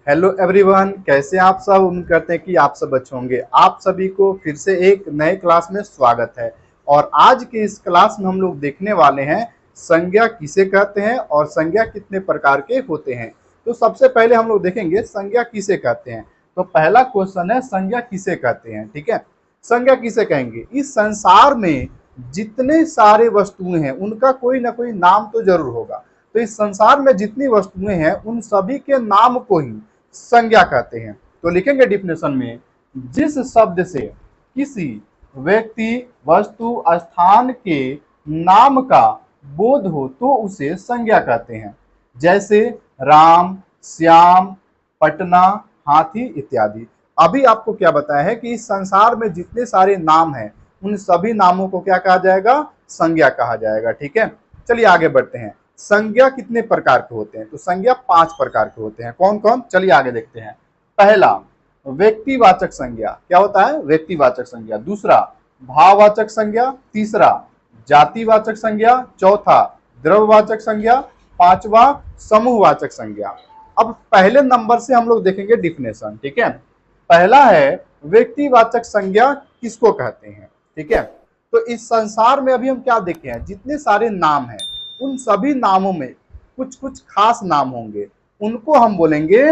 Hello everyone, कैसे आप सब। उम्मीद करते हैं कि आप सब अच्छे होंगे। आप सभी को फिर से एक नए क्लास में स्वागत है। और आज के इस क्लास में हम लोग देखने वाले हैं संज्ञा किसे कहते हैं और संज्ञा कितने प्रकार के होते हैं। तो सबसे पहले हम लोग देखेंगे संज्ञा किसे कहते हैं। तो पहला क्वेश्चन है संज्ञा किसे कहते हैं। ठीक है, संज्ञा किसे कहेंगे। इस संसार में जितने सारे वस्तुएं हैं उनका कोई ना कोई नाम तो जरूर होगा। तो इस संसार में जितनी वस्तुएं हैं उन सभी के नाम को ही संज्ञा कहते हैं। तो लिखेंगे डिफिनेशन में, जिस शब्द से किसी व्यक्ति, वस्तु, स्थान के नाम का बोध हो तो उसे संज्ञा कहते हैं। जैसे राम, श्याम, पटना, हाथी इत्यादि। अभी आपको क्या बताया है कि इस संसार में जितने सारे नाम हैं उन सभी नामों को क्या कहा जाएगा, संज्ञा कहा जाएगा। ठीक है, चलिए आगे बढ़ते हैं। संज्ञा कितने प्रकार के होते हैं। तो संज्ञा 5 प्रकार के होते हैं। कौन कौन, चलिए आगे देखते हैं। पहला व्यक्तिवाचक संज्ञा, क्या होता है, व्यक्तिवाचक संज्ञा। दूसरा भाववाचक संज्ञा। तीसरा जातिवाचक संज्ञा। चौथा द्रव्यवाचक संज्ञा। पांचवा समूहवाचक संज्ञा। अब पहले नंबर से हम लोग देखेंगे डिफिनेशन। ठीक है, पहला है व्यक्तिवाचक संज्ञा किसको कहते हैं। ठीक है, तो इस संसार में अभी हम क्या देखे हैं, जितने सारे नाम हैं उन सभी नामों में कुछ कुछ खास नाम होंगे, उनको हम बोलेंगे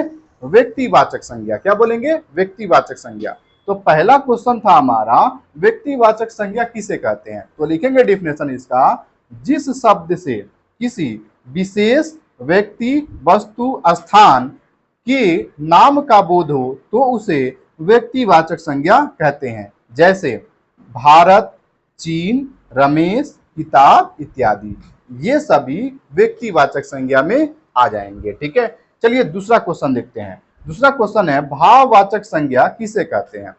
व्यक्तिवाचक संज्ञा। क्या बोलेंगे, व्यक्तिवाचक संज्ञा। तो पहला क्वेश्चन था हमारा, व्यक्तिवाचक संज्ञा किसे कहते हैं। तो लिखेंगे डिफिनेशन इसका, जिस शब्द से किसी विशेष व्यक्ति, वस्तु, स्थान के नाम का बोध हो तो उसे व्यक्तिवाचक संज्ञा कहते हैं। जैसे भारत, चीन, रमेश, किताब इत्यादि, ये सभी व्यक्तिवाचक संज्ञा में आ जाएंगे। ठीक है, चलिए दूसरा क्वेश्चन देखते हैं। दूसरा क्वेश्चन है भाववाचक संज्ञा किसे कहते हैं।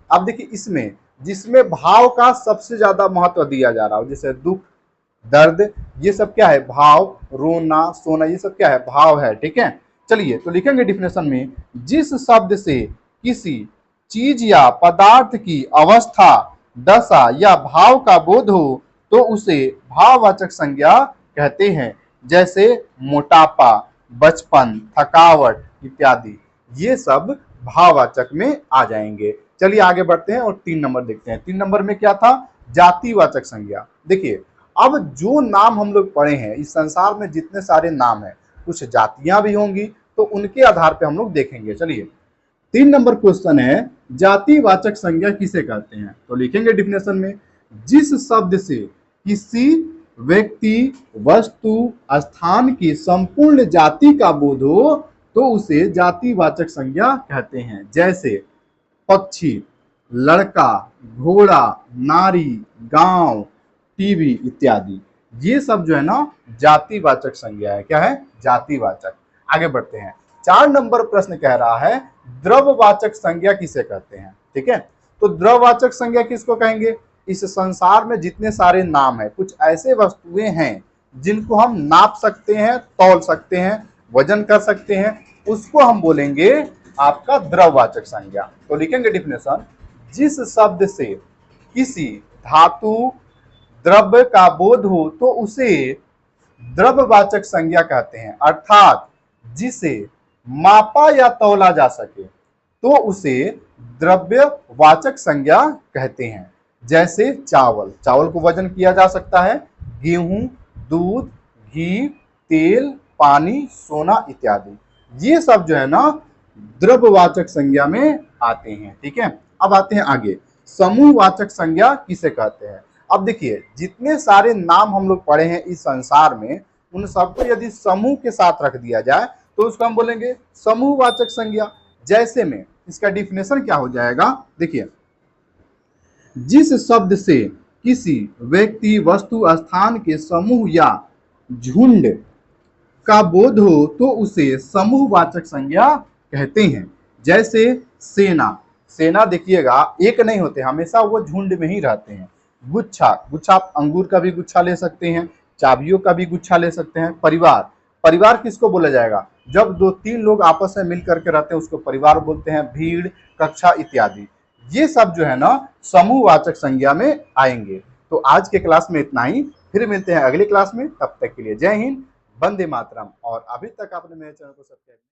अब देखिए इसमें जिसमें भाव का सबसे ज्यादा महत्व दिया जा रहा हो, जैसे दुख, दर्द, ये सब क्या है, भाव। रोना, सोना, ये सब क्या है, भाव है। ठीक है, चलिए तो लिखेंगे डिफिनेशन में, जिस शब्द से किसी चीज या पदार्थ की अवस्था, दशा या भाव का बोध हो तो उसे भाववाचक संज्ञा कहते हैं। जैसे मोटापा, बचपन, थकावट इत्यादि, ये सब भाववाचक में आ जाएंगे। चलिए आगे बढ़ते हैं और 3 नंबर देखते हैं। 3 नंबर में क्या था, जातिवाचक संज्ञा। देखिए अब जो नाम हम लोग पढ़े हैं, इस संसार में जितने सारे नाम हैं कुछ जातियां भी होंगी, तो उनके आधार पे हम लोग देखेंगे। चलिए 3 नंबर क्वेश्चन है, जातिवाचक संज्ञा किसे कहते हैं। तो लिखेंगे डिफिनेशन में, जिस शब्द से किसी व्यक्ति, वस्तु, स्थान की संपूर्ण जाति का बोध हो तो उसे जातिवाचक संज्ञा कहते हैं। जैसे पक्षी, लड़का, घोड़ा, नारी, गांव, टीवी इत्यादि, ये सब जो है ना जातिवाचक संज्ञा है। क्या है, जातिवाचक। आगे बढ़ते हैं। 4 नंबर प्रश्न कह रहा है द्रव्यवाचक संज्ञा किसे कहते हैं। ठीक है, तो द्रव्यवाचक संज्ञा किसको कहेंगे, इस संसार में जितने सारे नाम है, कुछ ऐसे वस्तुएं हैं जिनको हम नाप सकते हैं, तौल सकते हैं, वजन कर सकते हैं, उसको हम बोलेंगे आपका द्रव्यवाचक संज्ञा। तो लिखेंगे डिफिनेशन, जिस शब्द से किसी धातु, द्रव्य का बोध हो तो उसे द्रव्यवाचक संज्ञा कहते हैं। अर्थात जिसे मापा या तौला जा सके तो उसे द्रव्यवाचक संज्ञा कहते हैं। जैसे चावल, चावल को वजन किया जा सकता है। गेहूं, दूध, घी, तेल, पानी, सोना इत्यादि, ये सब जो है ना द्रव्यवाचक संज्ञा में आते हैं। ठीक है, अब आते हैं आगे, समूहवाचक संज्ञा किसे कहते हैं। अब देखिए जितने सारे नाम हम लोग पढ़े हैं इस संसार में, उन सबको यदि समूह के साथ रख दिया जाए तो उसको हम बोलेंगे समूहवाचक संज्ञा। जैसे में इसका डिफिनेशन क्या हो जाएगा, देखिए जिस शब्द से किसी व्यक्ति, वस्तु, स्थान के समूह या झुंड का बोध हो तो उसे समूहवाचक संज्ञा कहते हैं। जैसे सेना, सेना देखिएगा एक नहीं होते, हमेशा वो झुंड में ही रहते हैं। गुच्छा, गुच्छा आप अंगूर का भी गुच्छा ले सकते हैं, चाबियों का भी गुच्छा ले सकते हैं। परिवार, परिवार किसको बोला जाएगा, जब 2-3 लोग आपस में मिल करके रहते हैं उसको परिवार बोलते हैं। भीड़, कक्षा इत्यादि, ये सब जो है ना समूहवाचक संज्ञा में आएंगे। तो आज के क्लास में इतना ही, फिर मिलते हैं अगले क्लास में। तब तक के लिए जय हिंद, वंदे मातरम। और अभी तक आपने मेरे चैनल को सब्सक्राइब